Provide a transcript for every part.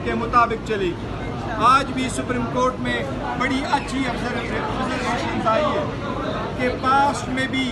کے مطابق چلے گی۔ آج بھی سپریم کورٹ میں بڑی اچھی آبزرویشنز آئی ہے کہ پاسٹ میں بھی،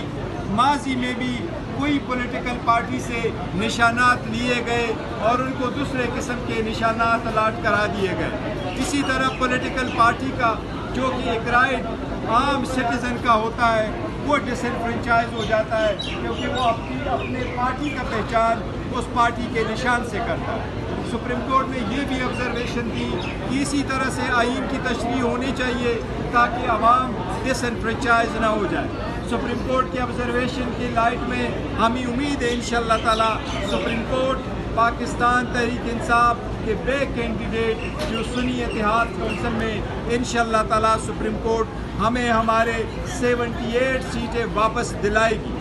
ماضی میں بھی کوئی پولیٹیکل پارٹی سے نشانات لیے گئے اور ان کو دوسرے قسم کے نشانات الاٹ کرا دیے گئے۔ اسی طرح پولیٹیکل پارٹی کا جو کہ ایک رائٹ عام سٹیزن کا ہوتا ہے وہ ڈس انفرینچائز ہو جاتا ہے، کیونکہ وہ اپنے پارٹی کا پہچان اس پارٹی کے نشان سے کرتا ہے۔ سپریم کورٹ نے یہ بھی آبزرویشن دی کہ اسی طرح سے آئین کی تشریح ہونی چاہیے تاکہ عوام ڈس انفرینچائز نہ ہو جائے۔ سپریم کورٹ کی آبزرویشن کی لائٹ میں ہمیں امید ہے انشاءاللہ تعالی سپریم کورٹ پاکستان تحریک انصاف کے بیک کینڈیڈیٹ جو سنی اتحاد کونسل میں انشاءاللہ تعالی سپریم کورٹ ہمیں ہمارے 78 سیٹیں واپس دلائے گی،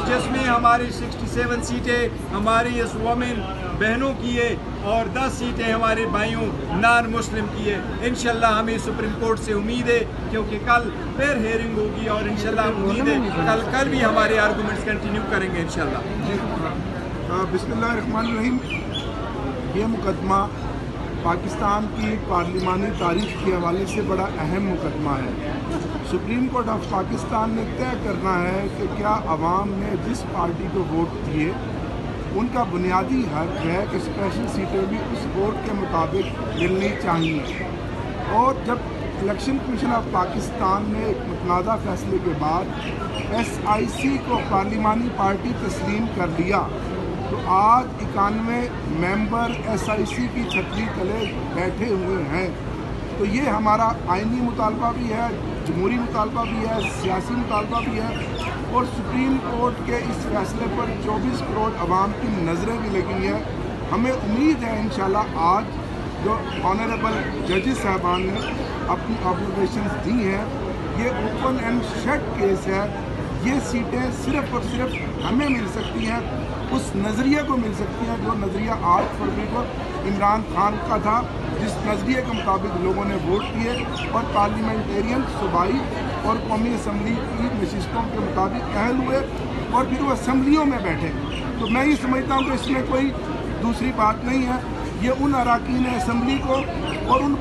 جس میں ہماری 67 سیٹیں ہماری اس وومن بہنوں کی ہے اور 10 سیٹیں ہمارے بھائیوں نان مسلم کی ہے۔ انشاءاللہ ہمیں سپریم کورٹ سے امید ہے، کیونکہ کل پھر ہیئرنگ ہوگی اور انشاءاللہ امید ہے کل بھی ہمارے آرگومنٹس کنٹینیو کریں گے انشاءاللہ۔ بسم اللہ الرحمن الرحیم۔ یہ مقدمہ پاکستان کی پارلیمانی تاریخ کے حوالے سے بڑا اہم مقدمہ ہے۔ سپریم کورٹ آف پاکستان نے طے کرنا ہے کہ کیا عوام نے جس پارٹی کو ووٹ دیے ان کا بنیادی حق ہے کہ اسپیشل سیٹیں بھی اس ووٹ کے مطابق ملنی چاہیے۔ اور جب الیکشن کمیشن آف پاکستان نے ایک متنازع فیصلے کے بعد SIC کو پارلیمانی پارٹی تسلیم کر لیا تو آج 91 ممبر SIC کی چھتری تلے بیٹھے ہوئے ہیں۔ تو یہ ہمارا آئینی مطالبہ بھی ہے، جمہوری مطالبہ بھی ہے، سیاسی مطالبہ بھی ہے، اور سپریم کورٹ کے اس فیصلے پر 24 کروڑ عوام کی نظریں بھی لگی ہیں۔ ہمیں امید ہے انشاءاللہ آج جو آنریبل ججز صاحبان نے اپنی آبزرویشنز دی ہیں، یہ اوپن اینڈ شٹ کیس ہے۔ یہ سیٹیں صرف اور صرف ہمیں مل سکتی ہیں، اس نظریے کو مل سکتی ہیں جو نظریہ 8 فروری کو عمران خان کا تھا، جس نظریے کے مطابق لوگوں نے ووٹ کیے اور پارلیمنٹیرین صوبائی اور قومی اسمبلی کی نشستوں کے مطابق اہل ہوئے اور پھر وہ اسمبلیوں میں بیٹھے۔ تو میں یہ سمجھتا ہوں کہ اس میں کوئی دوسری بات نہیں ہے۔ یہ ان اراکین اسمبلی کو اور ان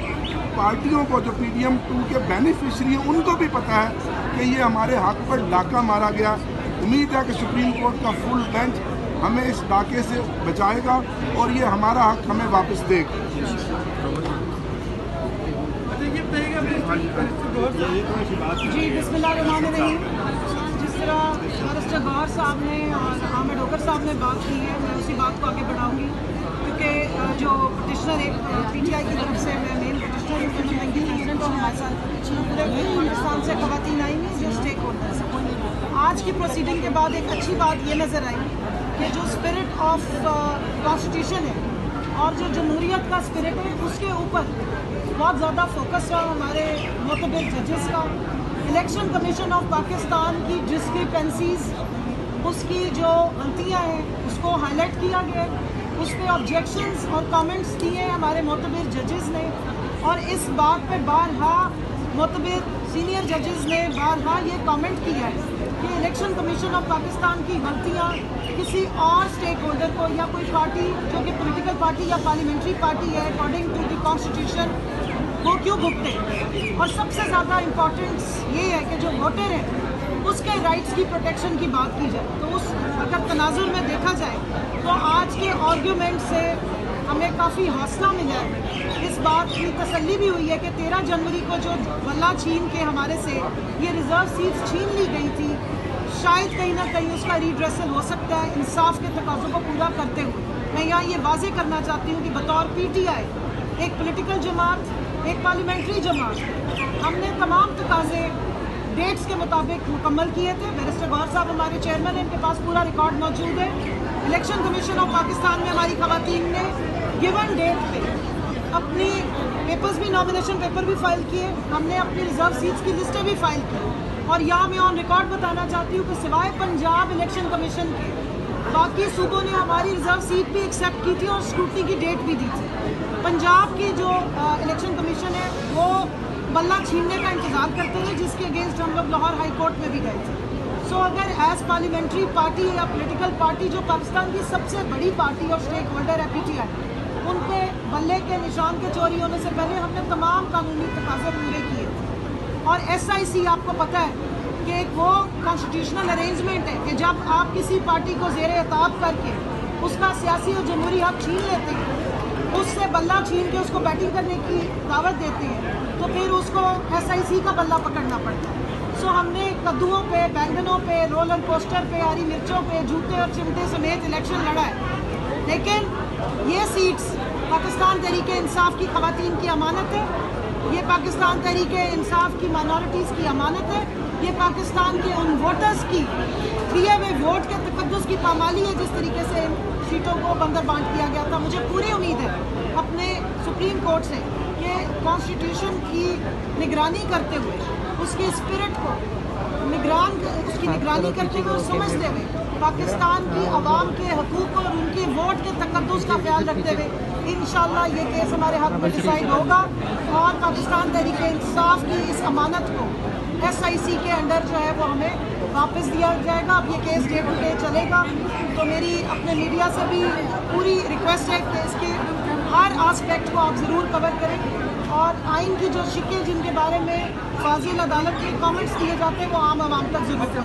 پارٹیوں کو جو PDM 2 کے بینیفیشری ہیں ان کو بھی پتہ ہے کہ یہ ہمارے حق پر ڈاکہ مارا گیا۔ امید ہے کہ سپریم کورٹ کا فل بینچ ہمیں اس ڈاکے سے بچائے گا اور یہ ہمارا حق ہمیں واپس دے گا۔ جی بسم اللہ الرحمن الرحیم۔ جس طرح بیرسٹر گوہر صاحب نے اور حامد اوکر صاحب نے بات کی ہے، میں اسی بات کو آگے بڑھاؤں گی، کیونکہ جو پٹیشنر ایک PTI کی طرف سے میں مین پٹیشنر اور ہمارے ساتھ پورے پاکستان سے خواتین آئی ہیں جو اسٹیک ہولڈرز ہیں۔ آج کی پروسیڈنگ کے بعد ایک اچھی بات یہ نظر آئی کہ جو اسپرٹ آف کانسٹیٹیوشن ہے اور جو جمہوریت کا اسپرٹ ہے اس کے اوپر بہت زیادہ فوکس رہا ہمارے معتبر ججز کا۔ الیکشن کمیشن آف پاکستان کی ڈسکریپنسیز، اس کی جو غلطیاں ہیں اس کو ہائی لائٹ کیا گیا، اس پہ آبجیکشنز اور کامنٹس دیے ہمارے معتبر ججز نے، اور اس بات پہ بارہا معتبر سینئر ججز نے بارہا یہ کامنٹ کیا ہے کہ الیکشن کمیشن آف پاکستان کی غلطیاں کسی اور اسٹیک ہولڈر کو یا کوئی پارٹی جو کہ پولیٹیکل پارٹی یا پارلیمنٹری پارٹی ہے اکارڈنگ ٹو دی کانسٹیٹیوشن وہ کیوں بھگتے۔ اور سب سے زیادہ امپورٹنس یہ ہے کہ جو ووٹر ہے اس کے رائٹس کی پروٹیکشن کی بات کی جائے۔ تو اس اگر تناظر میں دیکھا جائے تو آج کے آرگیومنٹ سے ہمیں کافی حوصلہ ملا ہے، اس بات کی تسلی بھی ہوئی ہے کہ 13 جنوری کو جو بلہ چھین کے ہمارے سے یہ ریزرو سیٹس چھین لی گئی تھی، شاید کہیں نہ کہیں اس کا ریڈریسل ہو سکتا ہے انصاف کے تقاضوں کو پورا کرتے ہوئے۔ میں یہاں یہ واضح کرنا چاہتی ہوں کہ بطور PTI ایک پولیٹیکل جماعت، ایک پارلیمنٹری جماعت، ہم نے تمام تقاضے ڈیٹس کے مطابق مکمل کیے تھے۔ بیرسٹر گوہر صاحب ہمارے چیئرمین ہیں، ان کے پاس پورا ریکارڈ موجود ہے۔ الیکشن کمیشن آف پاکستان میں ہماری خواتین نے گیون ڈیٹ پہ اپنی پیپرز بھی، نامینیشن پیپر بھی فائل کیے، ہم نے اپنی ریزرو سیٹس کی لسٹیں بھی فائل کی، اور یہاں میں آن ریکارڈ بتانا چاہتی ہوں کہ سوائے پنجاب الیکشن کمیشن کے باقی صوبوں نے ہماری ریزرو سیٹ بھی ایکسیپٹ کی تھی اور اسکروٹنی کی ڈیٹ بھی دی تھی۔ پنجاب کی جو الیکشن کمیشن ہے وہ بلہ چھیننے کا انتظار کرتے ہیں، جس کے اگینسٹ ہم لوگ لاہور ہائی کورٹ میں بھی گئے تھے۔ سو اگر ایز پارلیمنٹری پارٹی یا پولیٹیکل پارٹی جو پاکستان کی سب سے بڑی پارٹی اور اسٹیک ہولڈر ہے PTI، ان پہ بلے کے نشان کے چوری ہونے سے پہلے ہم نے تمام قانونی تقاضے پورے کیے اور SIC آپ کو پتہ ہے کہ ایک وہ کانسٹیٹیوشنل ارینجمنٹ ہے کہ جب آپ کسی پارٹی کو زیر اطاعت کر کے اس کا سیاسی اور جمہوری حق چھین لیتے ہیں، اس سے بلہ چھین کے اس کو بیٹنگ کرنے کی دعوت دیتے ہیں، تو پھر اس کو SIC کا بلہ پکڑنا پڑتا ہے۔ سو ہم نے کدوؤں پہ، بینگنوں پہ، رولر کوسٹر پہ، ہری مرچوں پہ، جوتے اور چمٹے سمیت الیکشن لڑا ہے، لیکن یہ سیٹس پاکستان تحریک انصاف کی خواتین کی امانت ہے، یہ پاکستان تحریک انصاف کی مائنورٹیز کی امانت ہے، یہ پاکستان کے ان ووٹرز کی دیے ہوئے ووٹ کے تقدس کی پامالی ہے جس طریقے سے ان سیٹوں کو بندر بانٹ کیا گیا تھا۔ مجھے پوری امید ہے اپنے سپریم کورٹ سے کہ کانسٹیٹیوشن کی نگرانی کرتے ہوئے، اس کی اسپرٹ کو اس کی نگرانی کرتے ہوئے اور سمجھتے ہوئے، پاکستان کی عوام کے حقوق اور ان کے ووٹ کے تقدس کا خیال رکھتے ہوئے انشاءاللہ یہ کیس ہمارے حق میں ڈیسائیڈ ہوگا اور پاکستان تحریک انصاف کی اس امانت کو SIC کے انڈر جو ہے وہ ہمیں واپس دیا جائے گا۔ اب یہ کیس ڈے ٹو ڈے چلے گا، تو میری اپنے میڈیا سے بھی پوری ریکویسٹ ہے کہ اس کے ہر آسپیکٹ کو آپ ضرور کور کریں اور آئین کی جو شکیں جن کے بارے میں فاضل عدالت کے کامنٹس دیے جاتے ہیں وہ عام عوام تک ضرور پہنچائیں۔